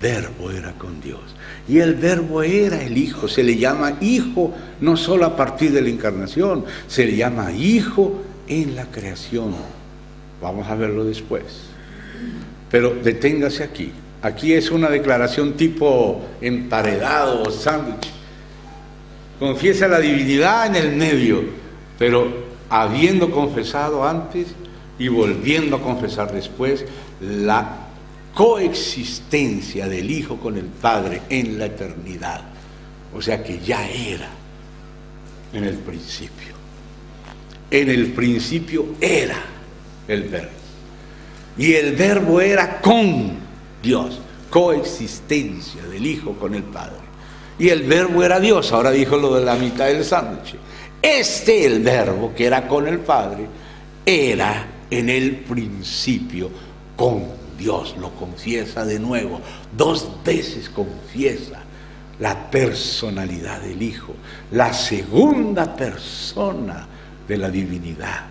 Verbo era con Dios. Y el Verbo era el Hijo. Se le llama Hijo no solo a partir de la encarnación, se le llama Hijo en la creación. Vamos a verlo después. Pero deténgase aquí. Aquí es una declaración tipo emparedado o sándwich. Confiesa la divinidad en el medio, pero habiendo confesado antes y volviendo a confesar después la coexistencia del Hijo con el Padre en la eternidad. O sea que ya era en el principio. En el principio era el Verbo. Y el Verbo era con Dios, coexistencia del Hijo con el Padre. Y el Verbo era Dios. Ahora dijo lo de la mitad del sándwich. El Verbo que era con el Padre era en el principio con Dios. Lo confiesa de nuevo. 2 veces confiesa la personalidad del Hijo, la segunda persona de la divinidad,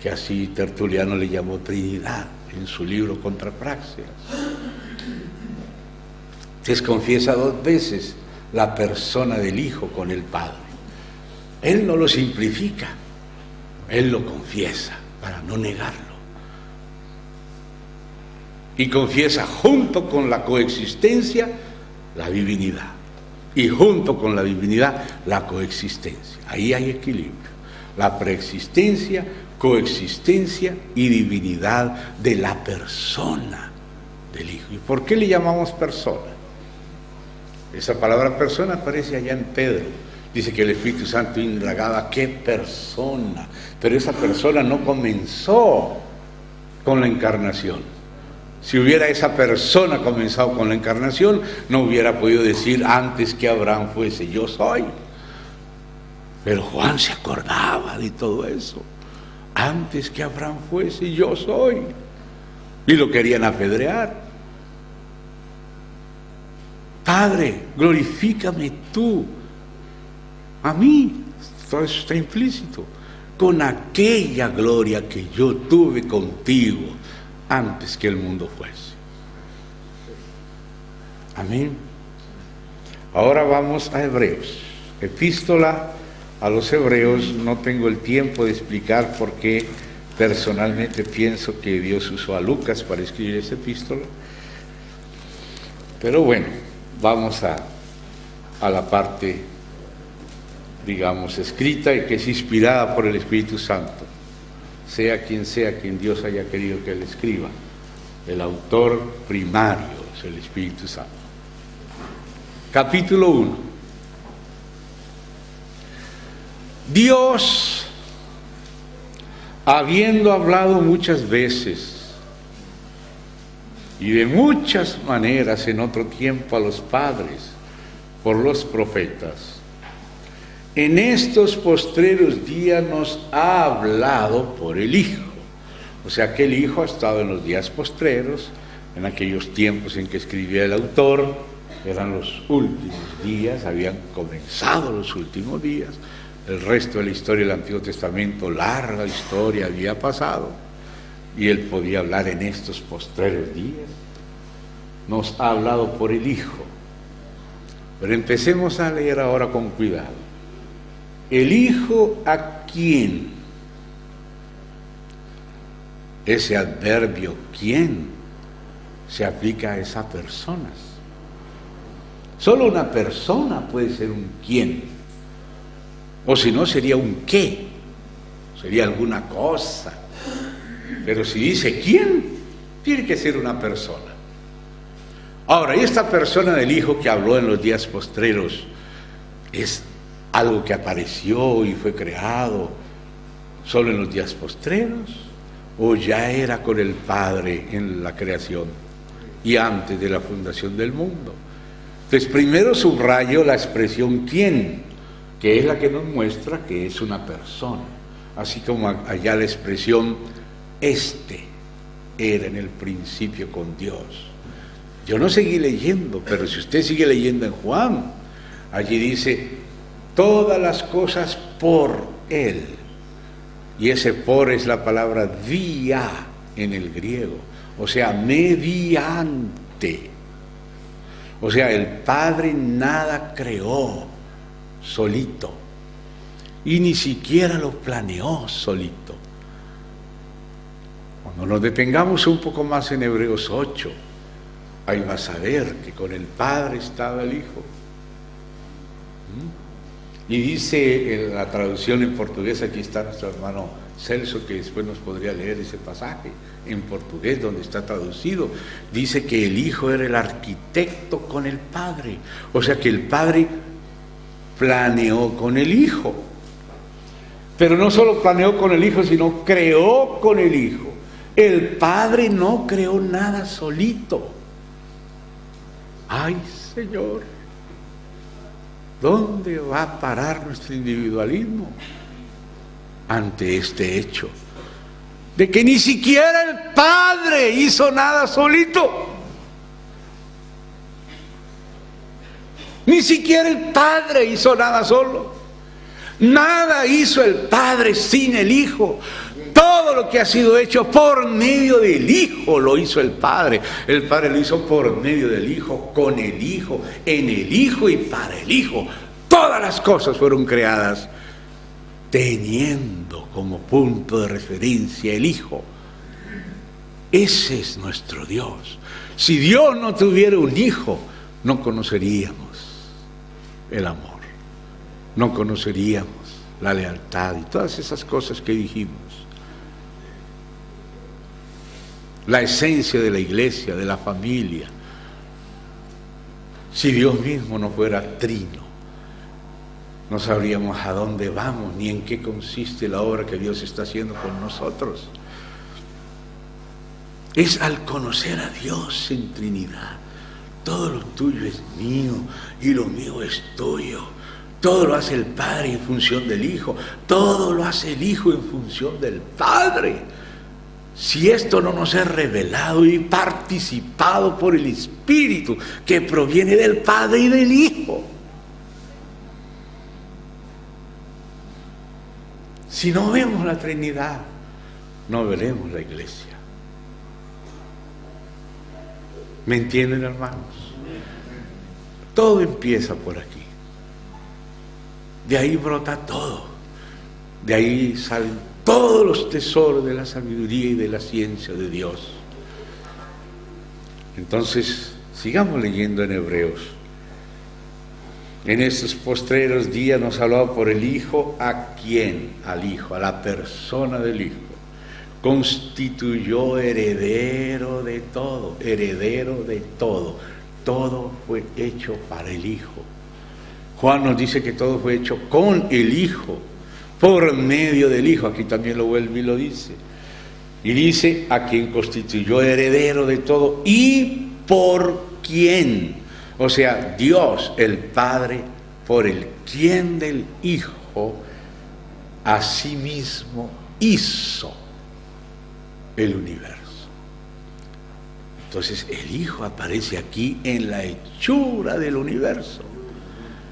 que así Tertuliano le llamó Trinidad en su libro Contra Praxeas. Entonces confiesa 2 veces la persona del Hijo con el Padre. Él no lo simplifica, él lo confiesa para no negarlo. Y confiesa junto con la coexistencia la divinidad. Y junto con la divinidad la coexistencia. Ahí hay equilibrio. La preexistencia, coexistencia y divinidad de la persona del Hijo. ¿Y por qué le llamamos persona? Esa palabra persona aparece allá en Pedro. Dice que el Espíritu Santo indagaba qué persona. Pero esa persona no comenzó con la encarnación. Si hubiera esa persona comenzado con la encarnación, no hubiera podido decir antes que Abraham fuese, yo soy. Pero Juan se acordaba de todo eso. Antes que Abraham fuese, yo soy. Y lo querían apedrear. Padre, glorifícame tú a mí. Todo eso está implícito. Con aquella gloria que yo tuve contigo antes que el mundo fuese. Amén. Ahora vamos a Hebreos. Epístola a los Hebreos. No tengo el tiempo de explicar por qué personalmente pienso que Dios usó a Lucas para escribir esa epístola. Pero bueno, vamos a la parte, digamos, escrita y que es inspirada por el Espíritu Santo. Sea quien Dios haya querido que él escriba. El autor primario es el Espíritu Santo. Capítulo 1. Dios, habiendo hablado muchas veces y de muchas maneras en otro tiempo a los padres por los profetas, en estos postreros días nos ha hablado por el Hijo. O sea que el Hijo ha estado en los días postreros, en aquellos tiempos en que escribía el autor, eran los últimos días, habían comenzado los últimos días. El resto de la historia del Antiguo Testamento, larga historia, había pasado, y él podía hablar en estos postreros días. Nos ha hablado por el Hijo. Pero empecemos a leer ahora con cuidado. El Hijo, ¿a quién? Ese adverbio ¿quién? Se aplica a esas personas. Solo una persona puede ser un quién. O si no, sería un qué. Sería alguna cosa. Pero si dice quién, tiene que ser una persona. Ahora, y esta persona del Hijo que habló en los días postreros, ¿es algo que apareció y fue creado solo en los días postreros? ¿O ya era con el Padre en la creación y antes de la fundación del mundo? Entonces, primero subrayo la expresión quién, que es la que nos muestra que es una persona. Así como allá la expresión era en el principio con Dios. Yo no seguí leyendo, pero si usted sigue leyendo en Juan, allí dice todas las cosas por Él. Y ese por es la palabra vía en el griego, o sea, mediante. O sea, el Padre nada creó solito y ni siquiera lo planeó solito. Cuando nos detengamos un poco más en Hebreos 8, ahí vas a ver que con el Padre estaba el Hijo. Y dice en la traducción en portugués, aquí está nuestro hermano Celso, que después nos podría leer ese pasaje en portugués donde está traducido, dice que el Hijo era el arquitecto con el Padre, o sea que el Padre planeó con el Hijo, pero no solo planeó con el Hijo, sino creó con el Hijo. El Padre no creó nada solito. Ay, Señor, ¿dónde va a parar nuestro individualismo ante este hecho de que ni siquiera el Padre hizo nada solito? Ni siquiera el Padre hizo nada solo. Nada hizo el Padre sin el Hijo. Todo lo que ha sido hecho por medio del Hijo lo hizo el Padre. El Padre lo hizo por medio del Hijo, con el Hijo, en el Hijo y para el Hijo. Todas las cosas fueron creadas teniendo como punto de referencia el Hijo. Ese es nuestro Dios. Si Dios no tuviera un Hijo, no conoceríamos el amor, no conoceríamos la lealtad y todas esas cosas que dijimos. La esencia de la iglesia, de la familia. Si Dios mismo no fuera trino, no sabríamos a dónde vamos ni en qué consiste la obra que Dios está haciendo con nosotros. Es al conocer a Dios en Trinidad. Todo lo tuyo es mío y lo mío es tuyo. Todo lo hace el Padre en función del Hijo. Todo lo hace el Hijo en función del Padre. Si esto no nos es revelado y participado por el Espíritu que proviene del Padre y del Hijo. Si no vemos la Trinidad, no veremos la iglesia. ¿Me entienden, hermanos? Todo empieza por aquí. De ahí brota todo. De ahí salen todos los tesoros de la sabiduría y de la ciencia de Dios. Entonces, sigamos leyendo en Hebreos. En estos postreros días nos hablaba por el Hijo. ¿A quién? Al Hijo, a la persona del Hijo. Constituyó heredero de todo, heredero de todo. Todo fue hecho para el Hijo. Juan nos dice que todo fue hecho con el Hijo, por medio del Hijo. Aquí también lo vuelve y lo dice. Y dice, a quien constituyó heredero de todo y por quién. O sea, Dios, el Padre, por el quien del Hijo, asimismo hizo el universo. Entonces el Hijo aparece aquí en la hechura del universo.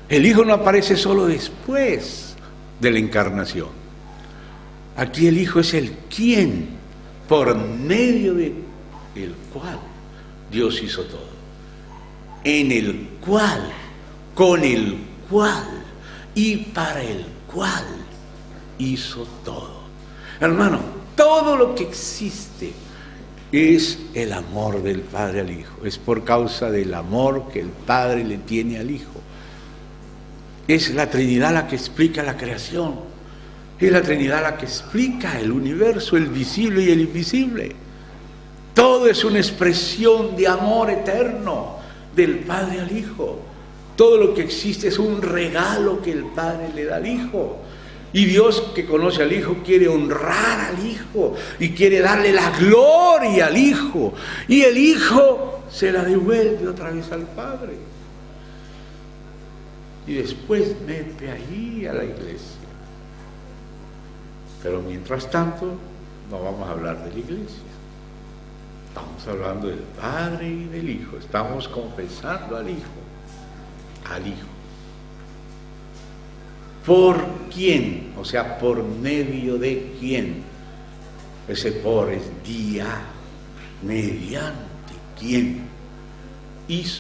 El Hijo no aparece solo después de la encarnación. Aquí el Hijo es el quien, por medio de el cual Dios hizo todo. En el cual, con el cual y para el cual hizo todo. Hermano, todo lo que existe es el amor del Padre al Hijo. Es por causa del amor que el Padre le tiene al Hijo. Es la Trinidad la que explica la creación. Es la Trinidad la que explica el universo, el visible y el invisible. Todo es una expresión de amor eterno del Padre al Hijo. Todo lo que existe es un regalo que el Padre le da al Hijo. Y Dios, que conoce al Hijo, quiere honrar al Hijo y quiere darle la gloria al Hijo. Y el Hijo se la devuelve otra vez al Padre. Y después mete ahí a la iglesia. Pero mientras tanto, no vamos a hablar de la iglesia. Estamos hablando del Padre y del Hijo. Estamos confesando al Hijo. Al Hijo. ¿Por quién? O sea, por medio de quién. Ese por es día, mediante quién hizo